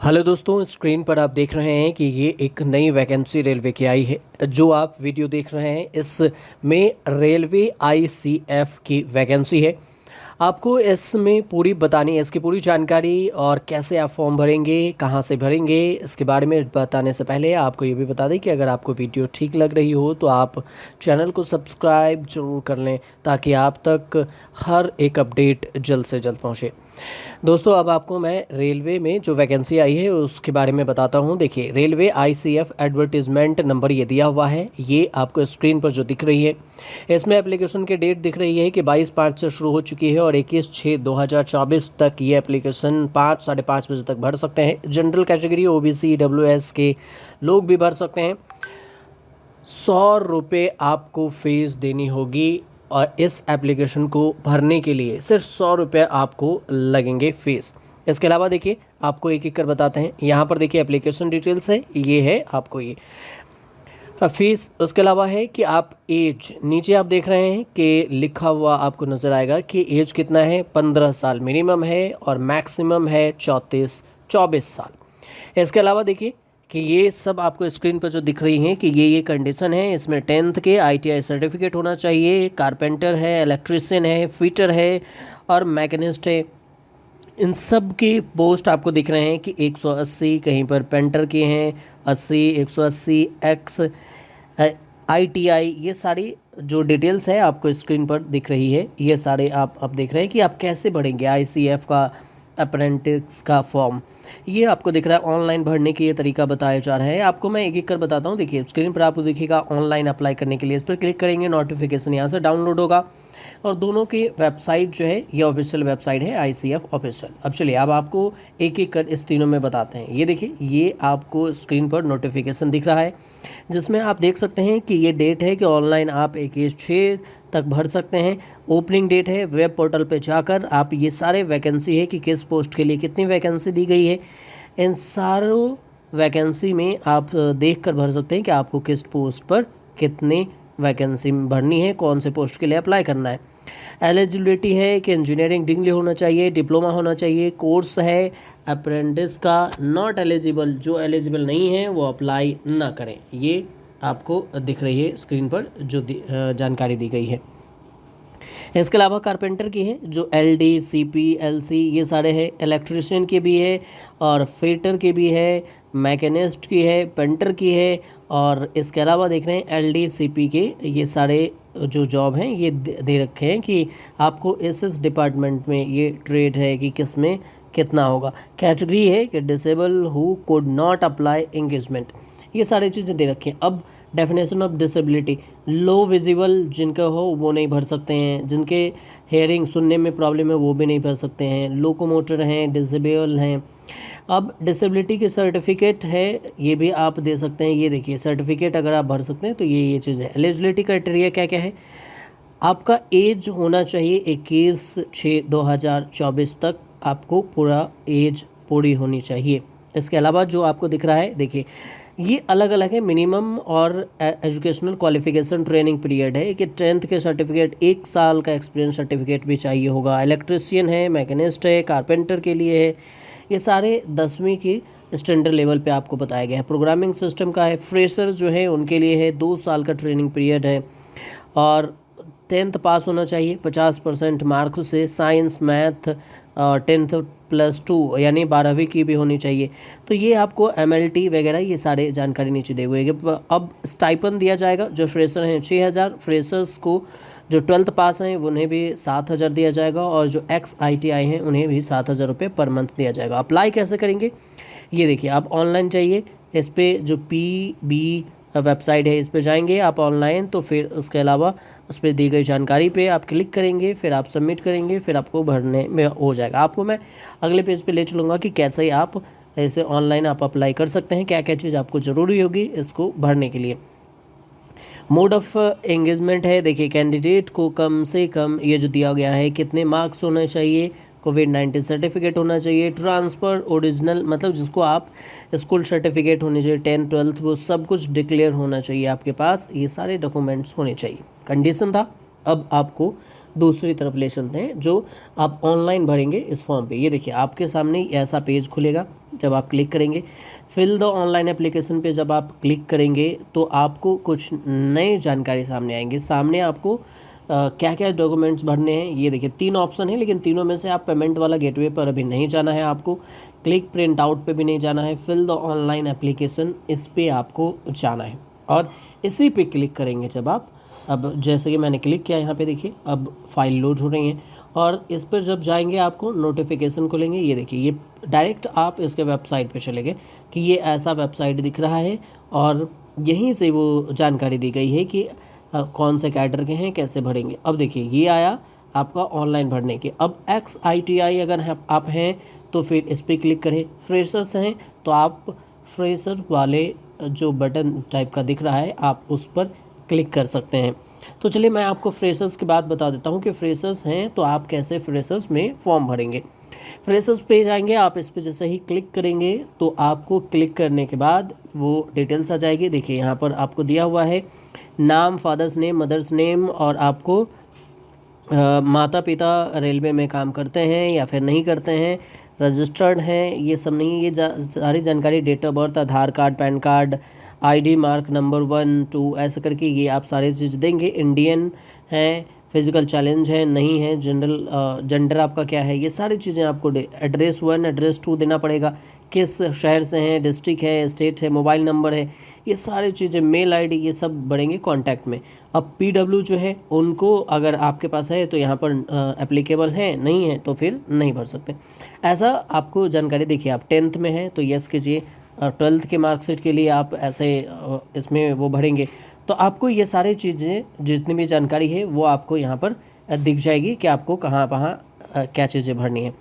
Hello दोस्तों, screen पर आप देख रहे हैं कि ये एक नई वैकेंसी रेलवे की आई है। जो आप वीडियो देख रहे हैं इसमें रेलवे आईसीएफ की वैकेंसी है। आपको इसमें पूरी बतानी है, इसकी पूरी जानकारी और कैसे आप फॉर्म भरेंगे, कहाँ से भरेंगे, इसके बारे में बताने से पहले आपको ये भी बता दें कि अगर आपको वीडियो ठीक लग रही हो तो आप चैनल को सब्सक्राइब जरूर कर लें ताकि आप तक हर एक अपडेट जल्द से जल्द पहुँचे। दोस्तों, अब आपको मैं रेलवे में जो वैकेंसी आई है उसके बारे में बताता हूँ। देखिए, रेलवे आईसीएफ एडवर्टीज़मेंट नंबर ये दिया हुआ है, ये आपको स्क्रीन पर जो दिख रही है। इसमें एप्लीकेशन की डेट दिख रही है कि 22/5 से शुरू हो चुकी है और 21/6/2024 तक ये एप्लीकेशन 5 साढ़े 5 बजे तक भर सकते हैं। जनरल कैटेगरी ओबीसी डब्ल्यूएस के लोग भी भर सकते हैं। 100 रुपये आपको फ़ीस देनी होगी और इस एप्लीकेशन को भरने के लिए सिर्फ 100 रुपये आपको लगेंगे फ़ीस। इसके अलावा देखिए, आपको एक एक कर बताते हैं। यहाँ पर देखिए एप्लीकेशन डिटेल्स है, ये है आपको ये फ़ीस। उसके अलावा है कि आप एज, नीचे आप देख रहे हैं कि लिखा हुआ आपको नज़र आएगा कि एज कितना है। 15 साल मिनिमम है और मैक्सिमम है 24 साल। इसके अलावा देखिए कि ये सब आपको स्क्रीन पर जो दिख रही हैं कि ये कंडीशन है। इसमें 10th के आईटीआई सर्टिफिकेट होना चाहिए, कारपेंटर है, इलेक्ट्रीशियन है, फिटर है और मैकेनिस्ट है। इन सब के पोस्ट आपको दिख रहे हैं कि 180 कहीं पर पेंटर के हैं, 80 180 एक्स आईटीआई, ये सारी जो डिटेल्स है आपको स्क्रीन पर दिख रही है। ये सारे आप अब देख रहे हैं कि आप कैसे भरेंगे आईसीएफ का अप्रेंटिस का फॉर्म। ये आपको दिख रहा है ऑनलाइन भरने की ये तरीका बताया जा रहा है। आपको मैं एक एक कर बताता हूँ। देखिए, स्क्रीन पर आपको दिखेगा ऑनलाइन अप्लाई करने के लिए, इस पर क्लिक करेंगे, नोटिफिकेशन यहाँ से डाउनलोड होगा और दोनों की वेबसाइट जो है ये ऑफिशियल वेबसाइट है आईसीएफ ऑफिशियल। अब चलिए, अब आपको एक एक कर इस तीनों में बताते हैं। ये देखिए, ये आपको स्क्रीन पर नोटिफिकेशन दिख रहा है जिसमें आप देख सकते हैं कि ये डेट है कि ऑनलाइन आप 21/6 तक भर सकते हैं। ओपनिंग डेट है, वेब पोर्टल पे जाकर आप ये सारे वैकेंसी है कि किस पोस्ट के लिए कितनी वैकेंसी दी गई है, इन सारों वैकेंसी में आप देख कर भर सकते हैं कि आपको किस पोस्ट पर कितनी वैकेंसी भरनी है, कौन से पोस्ट के लिए अप्लाई करना है। एलिजिबिलिटी है कि इंजीनियरिंग डिग्री होना चाहिए, डिप्लोमा होना चाहिए, कोर्स है अप्रेंटिस का। नॉट एलिजिबल, जो एलिजिबल नहीं है वो अप्लाई ना करें। ये आपको दिख रही है स्क्रीन पर जो जानकारी दी गई है। इसके अलावा कारपेंटर की है जो एलडी सीपी एलसी ये सारे हैं, इलेक्ट्रिशियन की भी है और फिटर की भी है, मैकेनिस्ट की है, पेंटर की है और इसके अलावा देख रहे हैं एलडी सीपी के ये सारे जो जॉब हैं ये दे रखे हैं कि आपको इस डिपार्टमेंट में ये ट्रेड है कि किस में कितना होगा। कैटेगरी है कि disable who could not apply engagement, ये सारी चीज़ें दे रखी हैं। अब definition of disability, low visible जिनका हो वो नहीं भर सकते हैं, जिनके हेयरिंग सुनने में प्रॉब्लम है वो भी नहीं भर सकते हैं, लोकोमोटर हैं, डिसेबल हैं। अब डिसेबिलिटी की सर्टिफिकेट है, ये भी आप दे सकते हैं। ये देखिए सर्टिफिकेट अगर आप भर सकते हैं तो ये चीज़ है। एलिजिबिलिटी क्राइटेरिया क्या क्या है, आपका एज होना चाहिए 21/6/2024 तक आपको पूरा एज पूरी होनी चाहिए। इसके अलावा जो आपको दिख रहा है देखिए, ये अलग अलग है। मिनिमम और एजुकेशनल क्वालिफिकेशन ट्रेनिंग पीरियड है कि 10th के सर्टिफिकेट, 1 साल का एक्सपीरियंस सर्टिफिकेट भी चाहिए होगा। इलेक्ट्रिशियन है, मैकेनिस्ट है, कारपेंटर के लिए है, ये सारे 10वीं की स्टैंडर्ड लेवल पे आपको बताया गया है। प्रोग्रामिंग सिस्टम का है। फ्रेशर जो है उनके लिए है, 2 साल का ट्रेनिंग पीरियड है और 10th पास होना चाहिए 50% मार्क्स से। साइंस मैथ 10th +2 यानी 12वीं की भी होनी चाहिए। तो ये आपको MLT वगैरह ये सारे जानकारी नीचे दे हुए हैं। अब स्टाइपन दिया जाएगा, जो फ्रेशर हैं 6,000, फ्रेशर्स को जो 12th पास हैं उन्हें भी 7,000 दिया जाएगा और जो एक्स ITI हैं उन्हें भी 7,000 रुपये पर मंथ दिया जाएगा। अप्लाई कैसे करेंगे, ये देखिए, आप ऑनलाइन चाहिए, इस पर जो PB वेबसाइट है इस पर जाएंगे आप ऑनलाइन, तो फिर उसके अलावा उस पर दी गई जानकारी पे आप क्लिक करेंगे, फिर आप सबमिट करेंगे, फिर आपको भरने में हो जाएगा। आपको मैं अगले पेज पे ले चलूँगा कि कैसे आप ऐसे ऑनलाइन आप अप्लाई कर सकते हैं, क्या क्या चीज़ आपको ज़रूरी होगी इसको भरने के लिए। मोड ऑफ एंगेजमेंट है, देखिए कैंडिडेट को कम से कम ये जो दिया गया है कितने मार्क्स होने चाहिए, कोविड-19 सर्टिफिकेट होना चाहिए, ट्रांसफ़र ओरिजिनल मतलब जिसको आप स्कूल सर्टिफिकेट होनी चाहिए, 10th 12th वो सब कुछ डिक्लेयर होना चाहिए आपके पास, ये सारे डॉक्यूमेंट्स होने चाहिए। कंडीशन था। अब आपको दूसरी तरफ ले चलते हैं जो आप ऑनलाइन भरेंगे इस फॉर्म पे। ये देखिए आपके सामने ऐसा पेज खुलेगा, जब आप क्लिक करेंगे फिल द ऑनलाइन एप्लीकेशन पे जब आप क्लिक करेंगे तो आपको कुछ नई जानकारी सामने आएंगे। सामने आपको क्या क्या डॉक्यूमेंट्स भरने हैं ये देखिए, 3 ऑप्शन है, लेकिन तीनों में से आप पेमेंट वाला गेटवे पर अभी नहीं जाना है आपको, क्लिक प्रिंट आउट पे भी नहीं जाना है, फिल द ऑनलाइन एप्लीकेशन इस पे आपको जाना है। और इसी पे क्लिक करेंगे जब आप, अब जैसे कि मैंने क्लिक किया यहाँ पे देखिए अब फाइल लोड हो रही है, और इस पर जब जाएंगे आपको नोटिफिकेशन खुलेंगे। ये देखिए ये डायरेक्ट आप इसके वेबसाइट पे चले गए कि ये ऐसा वेबसाइट दिख रहा है, और यहीं से वो जानकारी दी गई है कि कौन से कैडर के हैं, कैसे भरेंगे। अब देखिए ये आया आपका ऑनलाइन भरने के। अब XITI अगर आप हैं तो फिर इस पर क्लिक करें। फ्रेशर्स हैं तो आप फ्रेशर वाले जो बटन टाइप का दिख रहा है आप उस पर क्लिक कर सकते हैं। तो चलिए मैं आपको फ्रेशर्स की बात बता देता हूँ कि फ्रेशर्स हैं तो आप कैसे फ्रेशर्स में फॉर्म भरेंगे। फ्रेशर्स पे जाएंगे आप, इस पे जैसे ही क्लिक करेंगे तो आपको क्लिक करने के बाद वो डिटेल्स आ जाएगी। देखिए यहाँ पर आपको दिया हुआ है नाम, फादर्स नेम, मदर्स नेम, और आपको माता पिता रेलवे में काम करते हैं या फिर नहीं करते हैं, रजिस्टर्ड हैं, ये सब नहीं, ये सारी जानकारी, date of birth, Aadhaar card, PAN card, ID mark number 1 2 ऐसे करके ये आप सारी चीज़ देंगे। इंडियन हैं, फिजिकल चैलेंज है, नहीं है, जनरल जेंडर आपका क्या है, ये सारी चीज़ें आपको एड्रेस 1 एड्रेस 2 देना पड़ेगा, किस शहर से हैं, डिस्ट्रिक्ट है, स्टेट है, मोबाइल नंबर है, ये सारी चीज़ें, मेल ID ये सब बढ़ेंगे कॉन्टैक्ट में। अब PW जो है उनको अगर आपके पास है तो यहाँ पर एप्लीकेबल है, नहीं है तो फिर नहीं भर सकते। ऐसा आपको जानकारी देखिए, आप 10th में हैं तो यस कीजिए, 12th के मार्कशीट के लिए आप ऐसे इसमें वो भरेंगे। तो आपको ये सारी चीज़ें जितनी भी जानकारी है वो आपको यहाँ पर दिख जाएगी कि आपको कहाँ क्या चीज़ें भरनी है।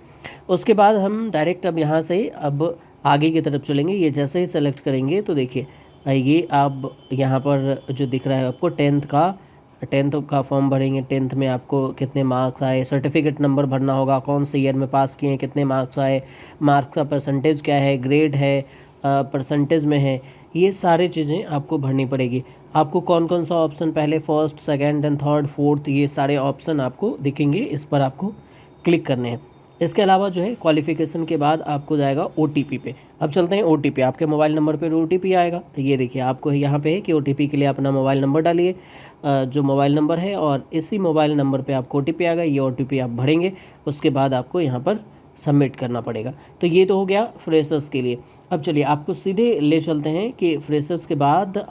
उसके बाद हम डायरेक्ट अब यहाँ से अब आगे की तरफ चलेंगे। ये जैसे ही सेलेक्ट करेंगे तो देखिए ये आप यहाँ पर जो दिख रहा है आपको 10th का फॉर्म भरेंगे। 10th में आपको कितने मार्क्स आए, सर्टिफिकेट नंबर भरना होगा, कौन से ईयर में पास किए हैं, कितने मार्क्स आए, मार्क्स का परसेंटेज क्या है, ग्रेड है, परसेंटेज में है, ये सारी चीज़ें आपको भरनी पड़ेगी। आपको कौन कौन सा ऑप्शन पहले, first, second and third, fourth, ये सारे ऑप्शन आपको दिखेंगे, इस पर आपको क्लिक करने हैं। इसके अलावा जो है क्वालिफ़िकेशन के बाद आपको जाएगा OTP पे। अब चलते हैं OTP, आपके मोबाइल नंबर पे OTP आएगा। ये देखिए आपको यहाँ पे है कि OTP के लिए अपना मोबाइल नंबर डालिए, जो मोबाइल नंबर है, और इसी मोबाइल नंबर पे आपको OTP आएगा। ये OTP आप भरेंगे, उसके बाद आपको यहाँ पर सबमिट करना पड़ेगा। तो ये तो हो गया फ्रेशर्स के लिए। अब चलिए आपको सीधे ले चलते हैं कि फ्रेशर्स के बाद